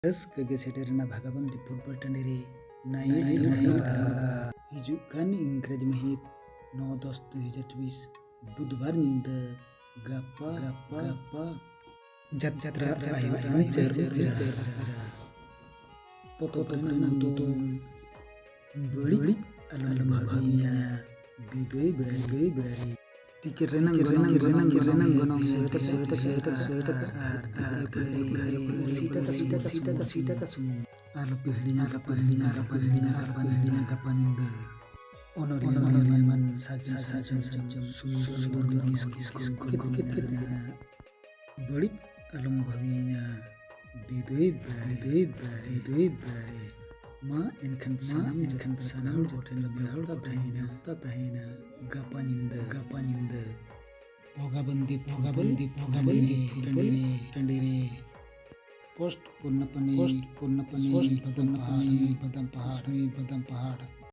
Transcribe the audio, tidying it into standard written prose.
Kagge seterina Bhagaban di football tandere nai hijukan Ingkraj Mahit 9-10-2024 बुधवार निंद गप्पा जत्रा ayuan cerita potong nonton beli alam bahagia bidai berari tiket renang gonong sita kasum alu pihlinya kapan inda Onoriman sajen susu balik alam bawinya bidai bare ma enkan sanam joten lebih tatahina gapaninda pogabandi tandiri post purnapani padam pahad